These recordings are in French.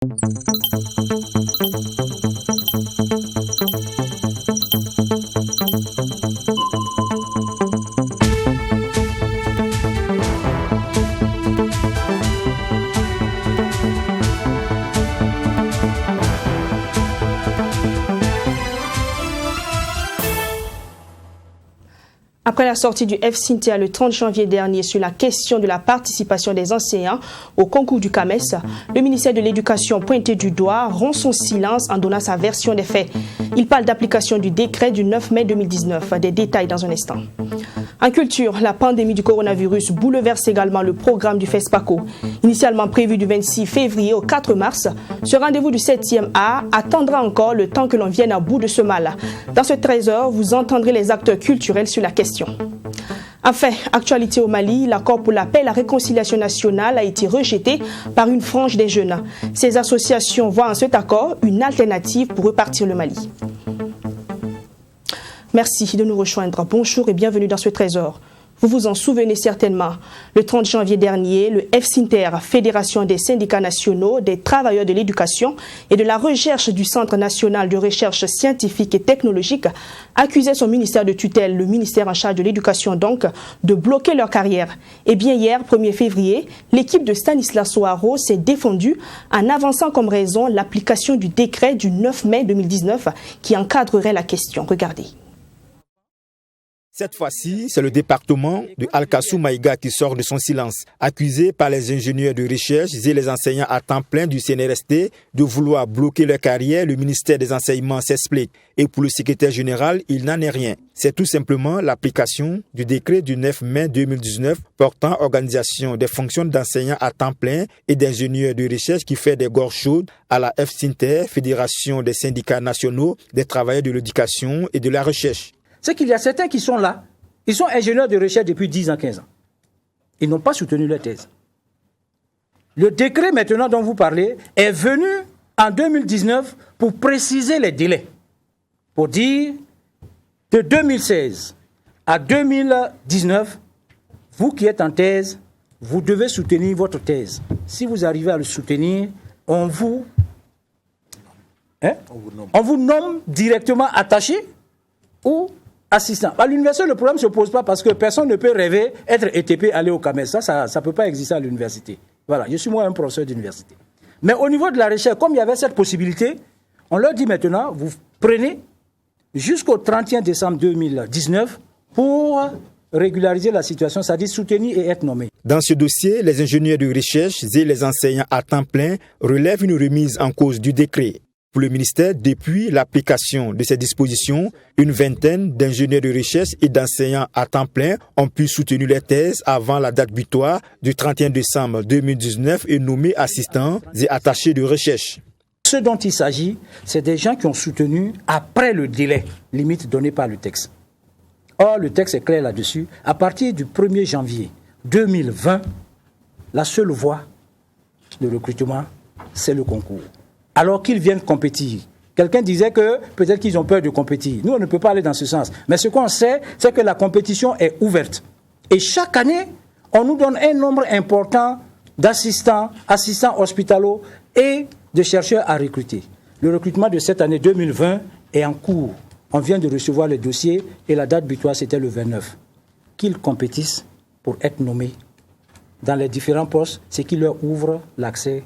Après la sortie du FCINTER le 30 janvier dernier sur la question de la participation des enseignants au concours du CAMES, le ministère de l'Éducation pointé du doigt rompt son silence en donnant sa version des faits. Il parle d'application du décret du 9 mai 2019. Des détails dans un instant. En culture, la pandémie du coronavirus bouleverse également le programme du FESPACO. Initialement prévu du 26 février au 4 mars, ce rendez-vous du 7e A attendra encore le temps que l'on vienne à bout de ce mal. Dans ce trésor, vous entendrez les acteurs culturels sur la question. Enfin, actualité au Mali, l'accord pour la paix et la réconciliation nationale a été rejeté par une frange des jeunes. Ces associations voient en cet accord une alternative pour repartir le Mali. Merci de nous rejoindre. Bonjour et bienvenue dans ce trésor. Vous vous en souvenez certainement. Le 30 janvier dernier, le FCINTER, Fédération des syndicats nationaux des travailleurs de l'éducation et de la recherche du Centre national de recherche scientifique et technologique, accusait son ministère de tutelle, le ministère en charge de l'éducation donc, de bloquer leur carrière. Et bien hier, 1er février, l'équipe de Stanislas Ouaro s'est défendue en avançant comme raison l'application du décret du 9 mai 2019 qui encadrerait la question. Regardez. Cette fois-ci, c'est le département de Alkassou Maïga qui sort de son silence. Accusé par les ingénieurs de recherche et les enseignants à temps plein du CNRST de vouloir bloquer leur carrière, le ministère des Enseignements s'explique. Et pour le secrétaire général, il n'en est rien. C'est tout simplement l'application du décret du 9 mai 2019 portant organisation des fonctions d'enseignants à temps plein et d'ingénieurs de recherche qui fait des gorges chaudes à la FCINTER, Fédération des syndicats nationaux des travailleurs de l'éducation et de la recherche. C'est qu'il y a certains qui sont là, ils sont ingénieurs de recherche depuis 10 ans, 15 ans. Ils n'ont pas soutenu leur thèse. Le décret maintenant dont vous parlez est venu en 2019 pour préciser les délais. Pour dire de 2016 à 2019, vous qui êtes en thèse, vous devez soutenir votre thèse. Si vous arrivez à le soutenir, on vous nomme directement attaché ou assistant. À l'université, le problème ne se pose pas parce que personne ne peut rêver être ETP, aller au CAMES. Ça ne peut pas exister à l'université. Voilà, je suis moi un professeur d'université. Mais au niveau de la recherche, comme il y avait cette possibilité, on leur dit maintenant, vous prenez jusqu'au 31 décembre 2019 pour régulariser la situation, c'est-à-dire soutenir et être nommé. Dans ce dossier, les ingénieurs de recherche et les enseignants à temps plein relèvent une remise en cause du décret. Pour le ministère, depuis l'application de ces dispositions, une vingtaine d'ingénieurs de recherche et d'enseignants à temps plein ont pu soutenir les thèses avant la date butoir du 31 décembre 2019 et nommés assistants et attachés de recherche. Ce dont il s'agit, c'est des gens qui ont soutenu après le délai limite donné par le texte. Or, le texte est clair là-dessus. À partir du 1er janvier 2020, la seule voie de recrutement, c'est le concours. Alors qu'ils viennent compétir. Quelqu'un disait que peut-être qu'ils ont peur de compétir. Nous, on ne peut pas aller dans ce sens. Mais ce qu'on sait, c'est que la compétition est ouverte. Et chaque année, on nous donne un nombre important d'assistants, assistants hospitalo et de chercheurs à recruter. Le recrutement de cette année 2020 est en cours. On vient de recevoir les dossiers et la date butoir, c'était le 29. Qu'ils compétissent pour être nommés dans les différents postes, c'est qui leur ouvre l'accès.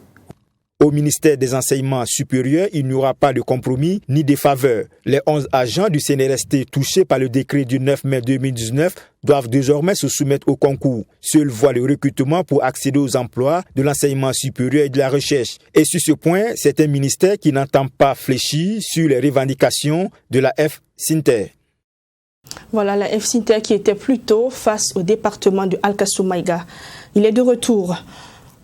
Au ministère des Enseignements supérieurs, il n'y aura pas de compromis ni de faveur. Les 11 agents du CNRST touchés par le décret du 9 mai 2019 doivent désormais se soumettre au concours. Seule voie de recrutement pour accéder aux emplois de l'enseignement supérieur et de la recherche. Et sur ce point, c'est un ministère qui n'entend pas fléchir sur les revendications de la FCINTER. Voilà la FCINTER qui était plutôt face au département de Alkassou Maïga. Il est de retour.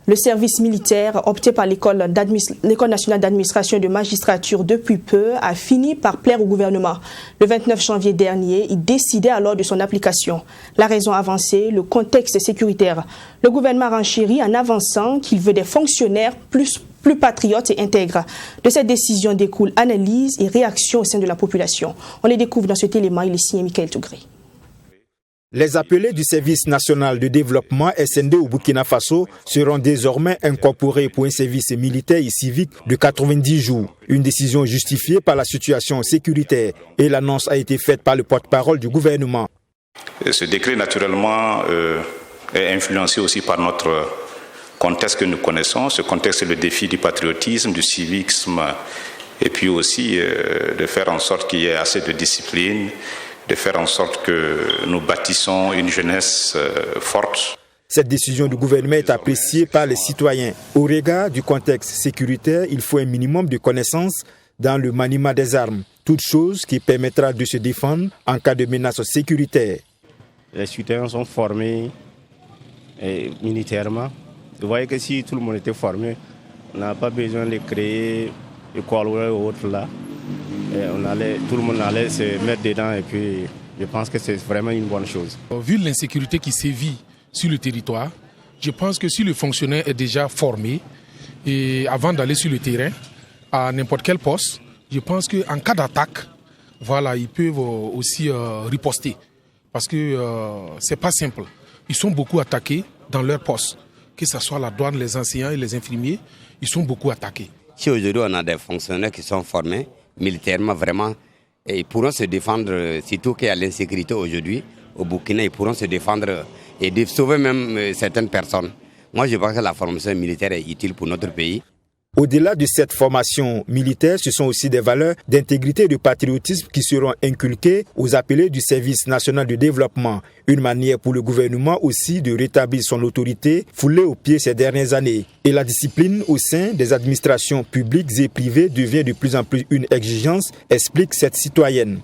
Le service militaire, opté par l'École nationale d'administration et de magistrature depuis peu, a fini par plaire au gouvernement. Le 29 janvier dernier, il décidait alors de son application. La raison avancée, le contexte sécuritaire. Le gouvernement renchérit en avançant qu'il veut des fonctionnaires plus patriotes et intègres. De cette décision découle analyse et réaction au sein de la population. On les découvre dans cet élément, il est signé Michael Tougré. Les appelés du Service national de développement SND au Burkina Faso seront désormais incorporés pour un service militaire et civique de 90 jours. Une décision justifiée par la situation sécuritaire et l'annonce a été faite par le porte-parole du gouvernement. Ce décret, naturellement, est influencé aussi par notre contexte que nous connaissons. Ce contexte est le défi du patriotisme, du civisme, et puis aussi de faire en sorte qu'il y ait assez de discipline, de faire en sorte que nous bâtissons une jeunesse forte. Cette décision du gouvernement est appréciée par les citoyens. Au regard du contexte sécuritaire, il faut un minimum de connaissances dans le maniement des armes, toute chose qui permettra de se défendre en cas de menace sécuritaire. Les citoyens sont formés militairement. Vous voyez que si tout le monde était formé, on n'a pas besoin de créer école ou autre là. Tout le monde allait se mettre dedans et puis je pense que c'est vraiment une bonne chose. Vu l'insécurité qui sévit sur le territoire, je pense que si le fonctionnaire est déjà formé et avant d'aller sur le terrain, à n'importe quel poste, je pense qu'en cas d'attaque, voilà, ils peuvent aussi riposter. Parce que c'est pas simple. Ils sont beaucoup attaqués dans leur poste. Que ce soit la douane, les enseignants et les infirmiers, ils sont beaucoup attaqués. Si aujourd'hui on a des fonctionnaires qui sont formés militairement vraiment, et ils pourront se défendre, surtout qu'il y a l'insécurité aujourd'hui au Burkina, ils pourront se défendre et sauver même certaines personnes. Moi je pense que la formation militaire est utile pour notre pays. Au-delà de cette formation militaire, ce sont aussi des valeurs d'intégrité et de patriotisme qui seront inculquées aux appelés du Service national de développement. Une manière pour le gouvernement aussi de rétablir son autorité foulée aux pieds ces dernières années. Et la discipline au sein des administrations publiques et privées devient de plus en plus une exigence, explique cette citoyenne.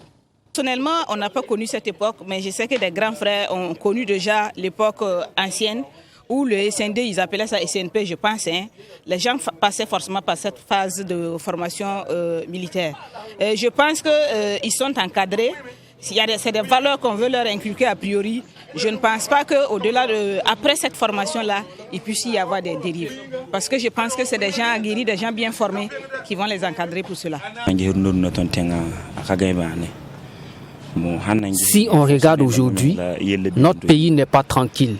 Personnellement, on n'a pas connu cette époque, mais je sais que des grands frères ont connu déjà l'époque ancienne, où le SND, ils appelaient ça SNP, je pense. Les gens passaient forcément par cette phase de formation militaire. Je pense qu'ils sont encadrés. C'est des valeurs qu'on veut leur inculquer a priori. Je ne pense pas qu'au-delà après cette formation-là, il puisse y avoir des dérives. Parce que je pense que c'est des gens aguerris, des gens bien formés qui vont les encadrer pour cela. Si on regarde aujourd'hui, notre pays n'est pas tranquille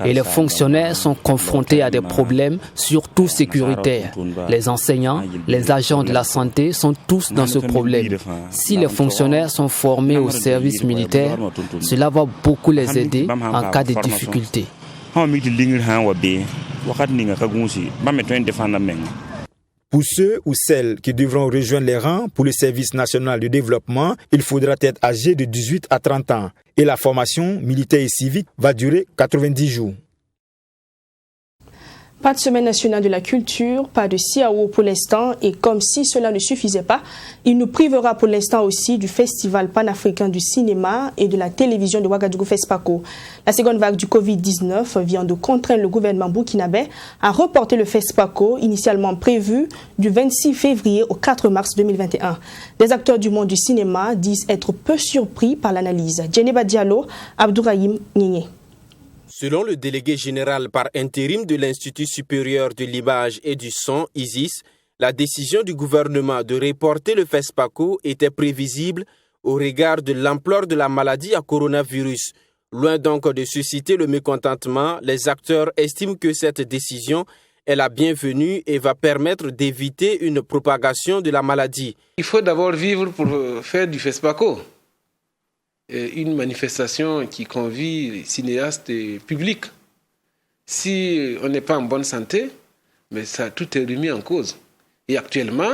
et les fonctionnaires sont confrontés à des problèmes, surtout sécuritaires. Les enseignants, les agents de la santé sont tous dans ce problème. Si les fonctionnaires sont formés au service militaire, cela va beaucoup les aider en cas de difficulté. Pour ceux ou celles qui devront rejoindre les rangs pour le service national de développement, il faudra être âgé de 18 à 30 ans. Et la formation militaire et civique va durer 90 jours. Pas de semaine nationale de la culture, pas de CIAO pour l'instant, et comme si cela ne suffisait pas, il nous privera pour l'instant aussi du Festival panafricain du cinéma et de la télévision de Ouagadougou FESPACO. La seconde vague du Covid-19 vient de contraindre le gouvernement burkinabé à reporter le FESPACO, initialement prévu du 26 février au 4 mars 2021. Des acteurs du monde du cinéma disent être peu surpris par l'analyse. Djeneba Diallo, Abdourahim Nyingé. Selon le délégué général par intérim de l'Institut supérieur de l'image et du son, ISIS, la décision du gouvernement de reporter le FESPACO était prévisible au regard de l'ampleur de la maladie à coronavirus. Loin donc de susciter le mécontentement, les acteurs estiment que cette décision est la bienvenue et va permettre d'éviter une propagation de la maladie. Il faut d'abord vivre pour faire du FESPACO. Une manifestation qui convie les cinéastes et publics. Si on n'est pas en bonne santé, mais ça, tout est remis en cause. Et actuellement,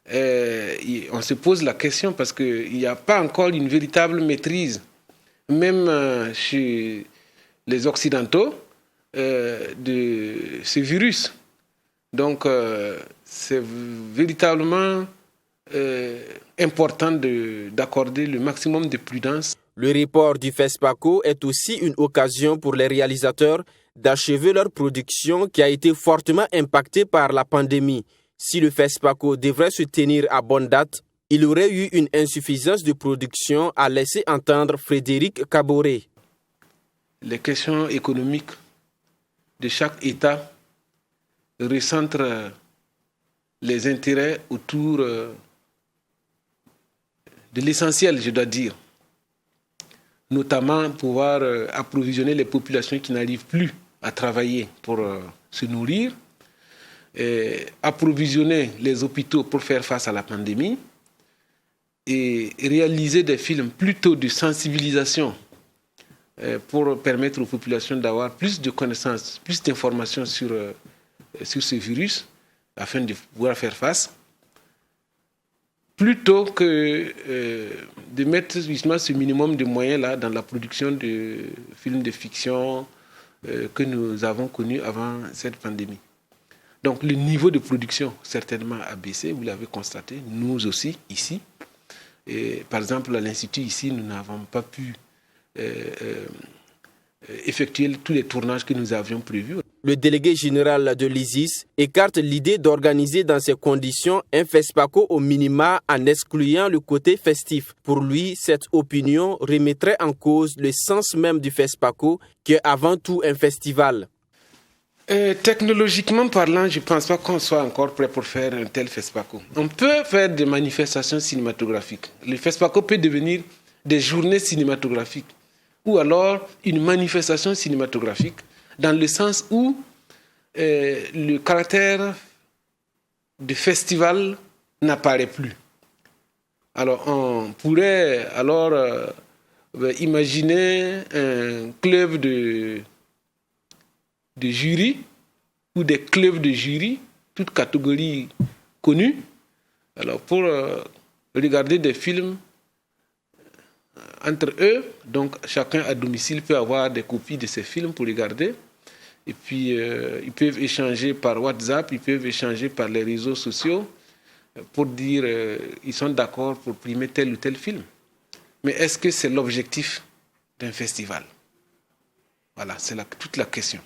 on se pose la question parce qu'il n'y a pas encore une véritable maîtrise, même chez les Occidentaux, de ce virus. Donc, c'est véritablement important d'accorder le maximum de prudence. Le report du FESPACO est aussi une occasion pour les réalisateurs d'achever leur production qui a été fortement impactée par la pandémie. Si le FESPACO devrait se tenir à bonne date, il aurait eu une insuffisance de production, a laissé entendre Frédéric Caboret. Les questions économiques de chaque État recentrent les intérêts autour de l'essentiel, je dois dire. notamment pouvoir approvisionner les populations qui n'arrivent plus à travailler pour se nourrir, approvisionner les hôpitaux pour faire face à la pandémie et réaliser des films plutôt de sensibilisation pour permettre aux populations d'avoir plus de connaissances, plus d'informations sur ce virus afin de pouvoir faire face, plutôt que de mettre justement ce minimum de moyens-là dans la production de films de fiction que nous avons connus avant cette pandémie. Donc le niveau de production certainement a baissé, vous l'avez constaté, nous aussi ici. Et, par exemple, à l'Institut ici, nous n'avons pas pu effectuer tous les tournages que nous avions prévus. Le délégué général de l'ISIS écarte l'idée d'organiser dans ces conditions un FESPACO au minima en excluant le côté festif. Pour lui, cette opinion remettrait en cause le sens même du FESPACO, qui est avant tout un festival. Technologiquement parlant, je ne pense pas qu'on soit encore prêt pour faire un tel FESPACO. On peut faire des manifestations cinématographiques. Le FESPACO peut devenir des journées cinématographiques ou alors une manifestation cinématographique dans le sens où le caractère de festival n'apparaît plus. Alors on pourrait imaginer un club de jury ou des clubs de jury, toutes catégories connues, alors pour regarder des films entre eux. Donc chacun à domicile peut avoir des copies de ces films pour regarder. Et puis ils peuvent échanger par WhatsApp, ils peuvent échanger par les réseaux sociaux pour dire ils sont d'accord pour primer tel ou tel film. Mais est-ce que c'est l'objectif d'un festival? Voilà, c'est toute la question.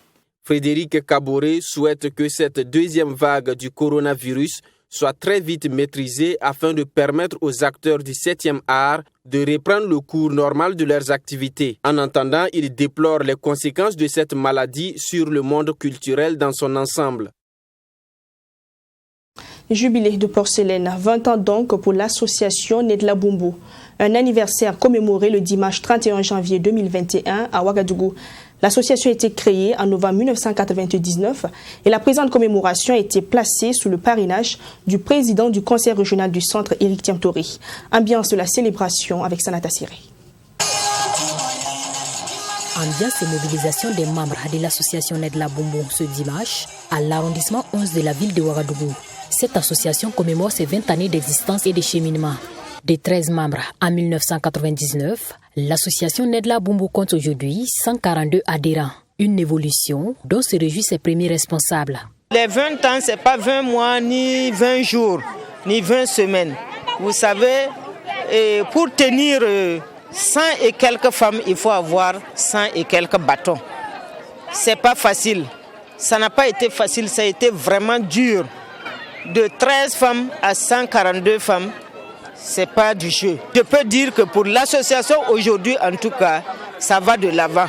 Frédéric Kaboré souhaite que cette deuxième vague du coronavirus soit très vite maîtrisée afin de permettre aux acteurs du 7e art de reprendre le cours normal de leurs activités. En attendant, il déplore les conséquences de cette maladie sur le monde culturel dans son ensemble. Jubilé de porcelaine, 20 ans donc pour l'association Nedla Bumbu. Un anniversaire commémoré le dimanche 31 janvier 2021 à Ouagadougou. L'association a été créée en novembre 1999 et la présente commémoration a été placée sous le parrainage du président du conseil régional du centre, Éric Tiamtori. Ambiance de la célébration avec Sanata Siré. Ambiance et mobilisation des membres de l'association Nedla Bumbu ce dimanche à l'arrondissement 11 de la ville de Ouagadougou. Cette association commémore ses 20 années d'existence et de cheminement. De 13 membres en 1999, l'association Nedla Bumbu compte aujourd'hui 142 adhérents. Une évolution dont se réjouissent ses premiers responsables. Les 20 ans, ce n'est pas 20 mois, ni 20 jours, ni 20 semaines. Vous savez, pour tenir 100 et quelques femmes, il faut avoir 100 et quelques bâtons. Ce n'est pas facile. Ça n'a pas été facile, ça a été vraiment dur. De 13 femmes à 142 femmes, ce n'est pas du jeu. Je peux dire que pour l'association aujourd'hui, en tout cas, ça va de l'avant.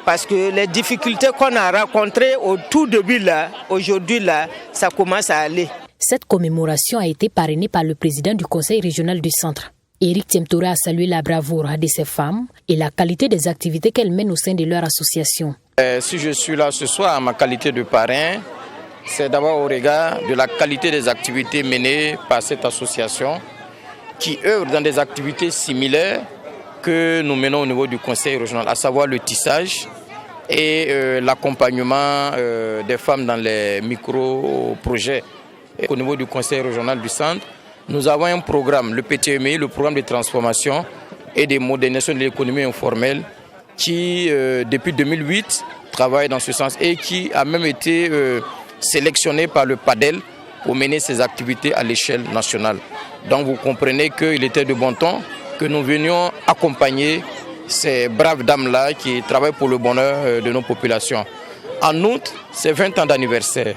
Parce que les difficultés qu'on a rencontrées au tout début, là, aujourd'hui, là, ça commence à aller. Cette commémoration a été parrainée par le président du conseil régional du centre. Éric Tiamtori a salué la bravoure de ces femmes et la qualité des activités qu'elles mènent au sein de leur association. Si je suis là ce soir en ma qualité de parrain, c'est d'abord au regard de la qualité des activités menées par cette association qui œuvre dans des activités similaires que nous menons au niveau du conseil régional, à savoir le tissage et l'accompagnement des femmes dans les micro-projets. Et au niveau du conseil régional du centre, nous avons un programme, le PTMI, le programme de transformation et de modernisation de l'économie informelle, qui depuis 2008 travaille dans ce sens et qui a même été sélectionné par le PADEL pour mener ses activités à l'échelle nationale. Donc vous comprenez qu'il était de bon ton que nous venions accompagner ces braves dames-là qui travaillent pour le bonheur de nos populations. En outre, c'est 20 ans d'anniversaire.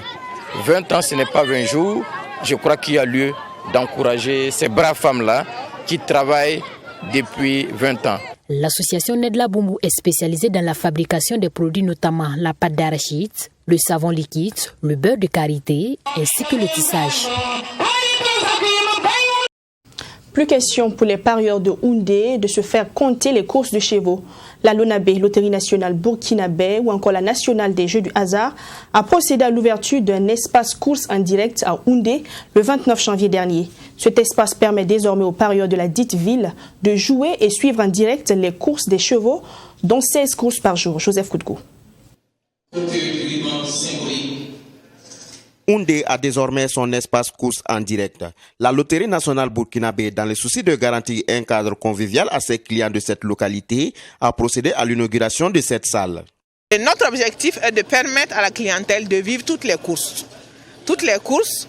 20 ans, ce n'est pas 20 jours. Je crois qu'il y a lieu d'encourager ces braves femmes-là qui travaillent depuis 20 ans. L'association Nedla Bumbu est spécialisée dans la fabrication des produits, notamment la pâte d'arachide, le savon liquide, le beurre de karité ainsi que le tissage. Plus question pour les parieurs de Houndé de se faire compter les courses de chevaux. La LONABé, Loterie nationale burkinabé ou encore la nationale des jeux du hasard a procédé à l'ouverture d'un espace course en direct à Houndé le 29 janvier dernier. Cet espace permet désormais aux parieurs de la dite ville de jouer et suivre en direct les courses des chevaux, dont 16 courses par jour. Joseph Koudkou. Houndé a désormais son espace course en direct. La Loterie nationale burkinabé, dans le souci de garantir un cadre convivial à ses clients de cette localité, a procédé à l'inauguration de cette salle. Et notre objectif est de permettre à la clientèle de vivre toutes les courses. Toutes les courses,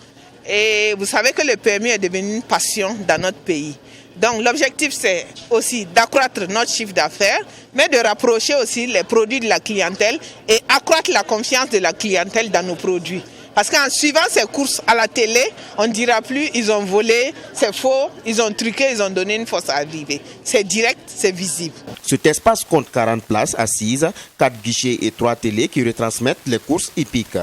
et vous savez que le PMU est devenu une passion dans notre pays. Donc l'objectif c'est aussi d'accroître notre chiffre d'affaires, mais de rapprocher aussi les produits de la clientèle et accroître la confiance de la clientèle dans nos produits. Parce qu'en suivant ces courses à la télé, on ne dira plus ils ont volé, c'est faux, ils ont truqué, ils ont donné une fausse arrivée. C'est direct, c'est visible. Cet espace compte 40 places assises, 4 guichets et 3 télés qui retransmettent les courses hippiques.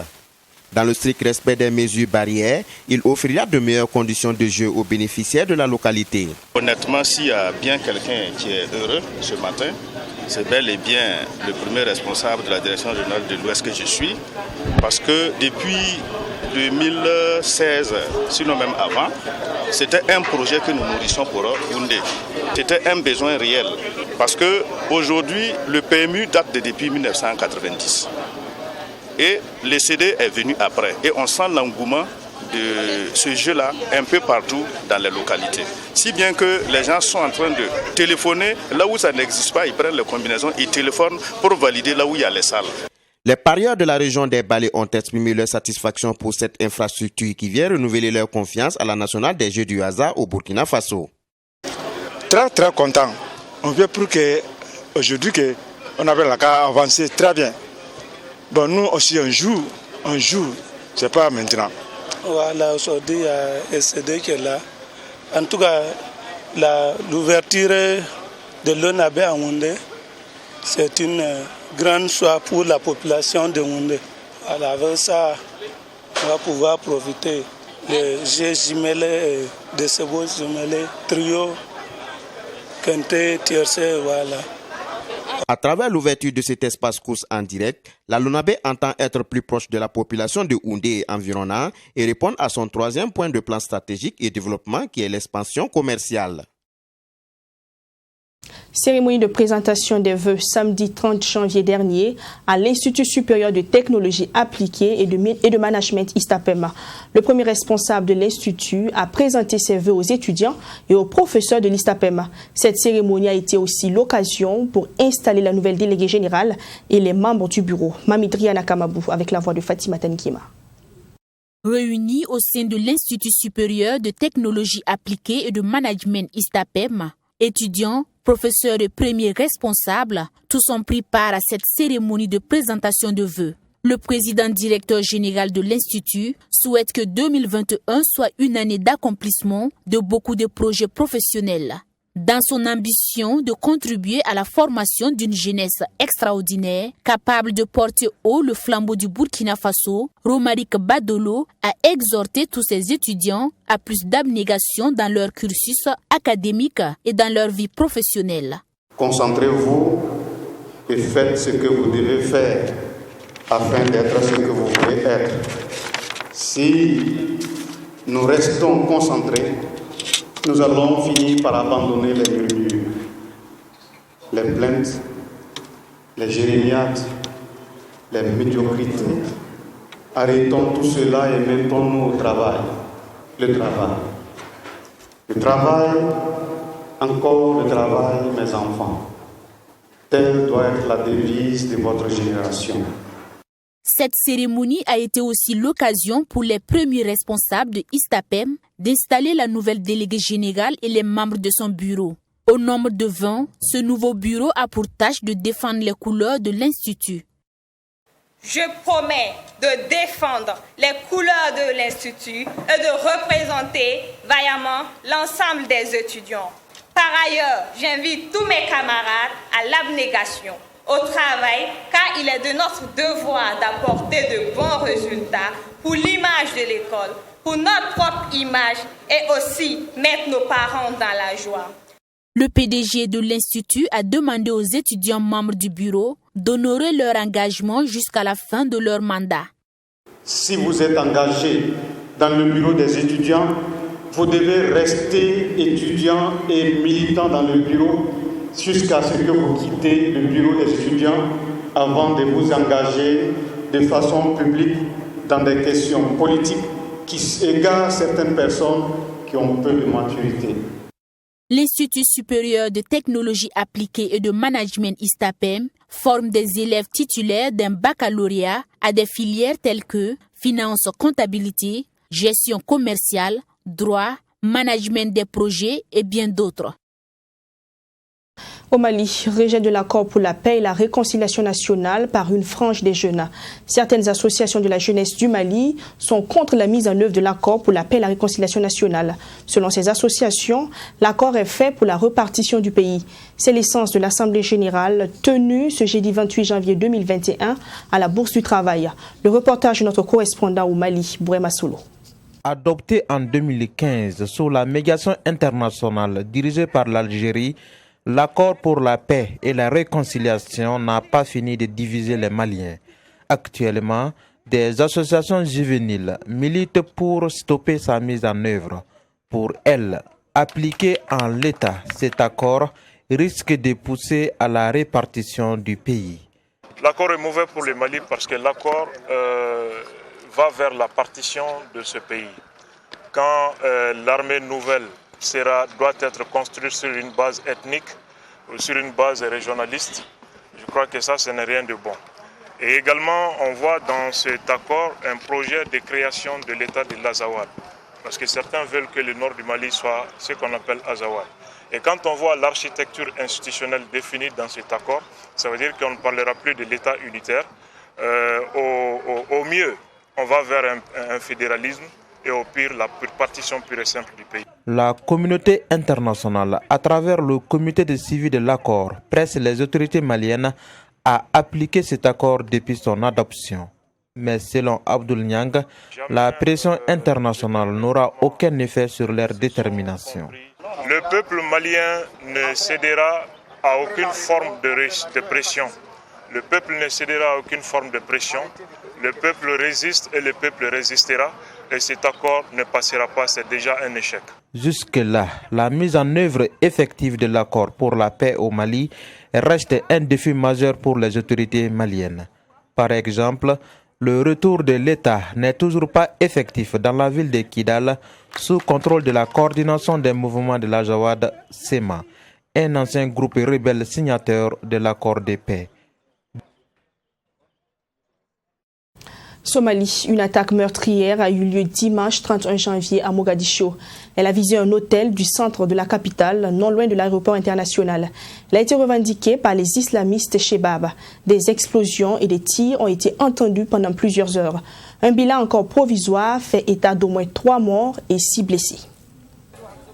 Dans le strict respect des mesures barrières, il offrira de meilleures conditions de jeu aux bénéficiaires de la localité. Honnêtement, s'il y a bien quelqu'un qui est heureux ce matin, c'est bel et bien le premier responsable de la direction régionale de l'Ouest que je suis, parce que depuis 2016, sinon même avant, c'était un projet que nous nourrissons pour Houndé. C'était un besoin réel, parce qu'aujourd'hui, le PMU date depuis 1990. Et le CD est venu après. Et on sent l'engouement de ce jeu-là un peu partout dans les localités. Si bien que les gens sont en train de téléphoner, là où ça n'existe pas, ils prennent les combinaisons, ils téléphonent pour valider là où il y a les salles. Les parieurs de la région des Balais ont exprimé leur satisfaction pour cette infrastructure qui vient renouveler leur confiance à la nationale des jeux du hasard au Burkina Faso. Très très content. On veut pour que aujourd'hui on avait la cas avancé très bien. Bon, nous aussi un jour, c'est pas maintenant. Voilà, aujourd'hui il y a SCD qui est là. En tout cas, l'ouverture de l'ONABé à Houndé, c'est une grande joie pour la population de Houndé. Alors avec ça, on va pouvoir profiter des jeux jumelés, des chevaux jumelés, trio, quintet, tiercé, voilà. À travers l'ouverture de cet espace course en direct, la LONABé entend être plus proche de la population de Houndé et environnant et répondre à son troisième point de plan stratégique et développement qui est l'expansion commerciale. Cérémonie de présentation des vœux samedi 30 janvier dernier à l'Institut supérieur de technologie appliquée et de management ISTAPEMA. Le premier responsable de l'Institut a présenté ses vœux aux étudiants et aux professeurs de l'ISTAPEMA. Cette cérémonie a été aussi l'occasion pour installer la nouvelle déléguée générale et les membres du bureau. Mamidriana Kamabou avec la voix de Fatima Tanikima. Réunis au sein de l'Institut supérieur de technologie appliquée et de management ISTAPEMA, étudiants, professeurs et premiers responsables, tous ont pris part à cette cérémonie de présentation de vœux. Le président directeur général de l'Institut souhaite que 2021 soit une année d'accomplissement de beaucoup de projets professionnels. Dans son ambition de contribuer à la formation d'une jeunesse extraordinaire, capable de porter haut le flambeau du Burkina Faso, Romaric Badolo a exhorté tous ses étudiants à plus d'abnégation dans leur cursus académique et dans leur vie professionnelle. Concentrez-vous et faites ce que vous devez faire afin d'être ce que vous voulez être. Si nous restons concentrés, nous allons finir par abandonner les murmures, les plaintes, les jérémiades, les médiocrités. Arrêtons tout cela et mettons-nous au travail. Le travail. Le travail, encore le travail, mes enfants. Telle doit être la devise de votre génération. Cette cérémonie a été aussi l'occasion pour les premiers responsables de ISTAPEM d'installer la nouvelle déléguée générale et les membres de son bureau. Au nombre de 20, ce nouveau bureau a pour tâche de défendre les couleurs de l'Institut. Je promets de défendre les couleurs de l'Institut et de représenter vaillamment l'ensemble des étudiants. Par ailleurs, j'invite tous mes camarades à l'abnégation, au travail, car il est de notre devoir d'apporter de bons résultats pour l'image de l'école, pour notre propre image et aussi mettre nos parents dans la joie. Le PDG de l'Institut a demandé aux étudiants membres du bureau d'honorer leur engagement jusqu'à la fin de leur mandat. Si vous êtes engagé dans le bureau des étudiants, vous devez rester étudiant et militant dans le bureau jusqu'à ce que vous quittez le bureau des étudiants avant de vous engager de façon publique dans des questions politiques qui égarent certaines personnes qui ont peu de maturité. L'Institut supérieur de technologie appliquée et de management ISTAPEM forme des élèves titulaires d'un baccalauréat à des filières telles que finance, comptabilité, gestion commerciale, droit, management des projets et bien d'autres. Au Mali, rejet de l'accord pour la paix et la réconciliation nationale par une frange des jeunes. Certaines associations de la jeunesse du Mali sont contre la mise en œuvre de l'accord pour la paix et la réconciliation nationale. Selon ces associations, l'accord est fait pour la repartition du pays. C'est l'essence de l'Assemblée générale tenue ce jeudi 28 janvier 2021 à la Bourse du Travail. Le reportage de notre correspondant au Mali, Bouema Solo. Adopté en 2015 sous la médiation internationale dirigée par l'Algérie, l'accord pour la paix et la réconciliation n'a pas fini de diviser les Maliens. Actuellement, des associations juvéniles militent pour stopper sa mise en œuvre. Pour elles, appliquer en l'état cet accord risque de pousser à la répartition du pays. L'accord est mauvais pour le Mali parce que l'accord va vers la partition de ce pays. Quand l'armée nouvelle doit être construite sur une base ethnique ou sur une base régionaliste, je crois que ça, ce n'est rien de bon. Et également, on voit dans cet accord un projet de création de l'État de l'Azawad, parce que certains veulent que le nord du Mali soit ce qu'on appelle Azawad. Et quand on voit l'architecture institutionnelle définie dans cet accord, ça veut dire qu'on ne parlera plus de l'État unitaire. Au mieux, on va vers un fédéralisme, et au pire, la partition pure et simple du pays. La communauté internationale, à travers le comité de suivi de l'accord, presse les autorités maliennes à appliquer cet accord depuis son adoption. Mais selon Abdoul Niang, la pression internationale n'aura aucun effet sur leur détermination. Le peuple malien ne cédera à aucune forme de pression. Le peuple ne cédera à aucune forme de pression. Le peuple résiste et le peuple résistera. Et cet accord ne passera pas, c'est déjà un échec. Jusque-là, la mise en œuvre effective de l'accord pour la paix au Mali reste un défi majeur pour les autorités maliennes. Par exemple, le retour de l'État n'est toujours pas effectif dans la ville de Kidal, sous contrôle de la coordination des mouvements de l'Azawad SEMA, un ancien groupe rebelle signateur de l'accord de paix. Somalie, une attaque meurtrière a eu lieu dimanche 31 janvier à Mogadiscio. Elle a visé un hôtel du centre de la capitale, non loin de l'aéroport international. Elle a été revendiquée par les islamistes Shebab. Des explosions et des tirs ont été entendus pendant plusieurs heures. Un bilan encore provisoire fait état d'au moins 3 morts et 6 blessés.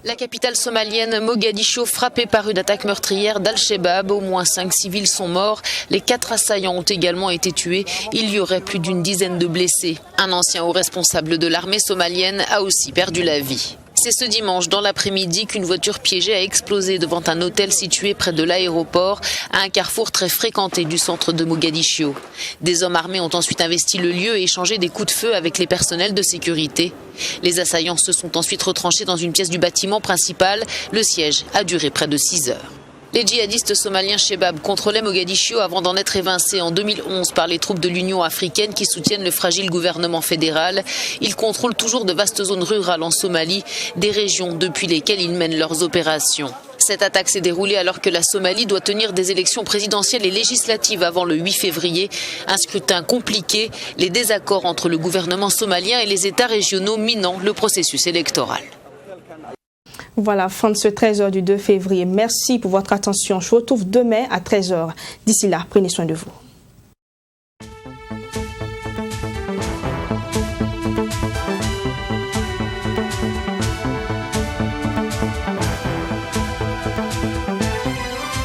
La capitale somalienne, Mogadiscio, frappée par une attaque meurtrière d'Al-Shabaab. Au moins 5 civils sont morts. Les 4 assaillants ont également été tués. Il y aurait plus d'une dizaine de blessés. Un ancien haut responsable de l'armée somalienne a aussi perdu la vie. C'est ce dimanche dans l'après-midi qu'une voiture piégée a explosé devant un hôtel situé près de l'aéroport, à un carrefour très fréquenté du centre de Mogadiscio. Des hommes armés ont ensuite investi le lieu et échangé des coups de feu avec les personnels de sécurité. Les assaillants se sont ensuite retranchés dans une pièce du bâtiment principal. Le siège a duré près de 6 heures. Les djihadistes somaliens Shebab contrôlaient Mogadiscio avant d'en être évincés en 2011 par les troupes de l'Union africaine qui soutiennent le fragile gouvernement fédéral. Ils contrôlent toujours de vastes zones rurales en Somalie, des régions depuis lesquelles ils mènent leurs opérations. Cette attaque s'est déroulée alors que la Somalie doit tenir des élections présidentielles et législatives avant le 8 février. Un scrutin compliqué, les désaccords entre le gouvernement somalien et les États régionaux minant le processus électoral. Voilà, fin de ce 13h du 2 février. Merci pour votre attention. Je vous retrouve demain à 13h. D'ici là, prenez soin de vous.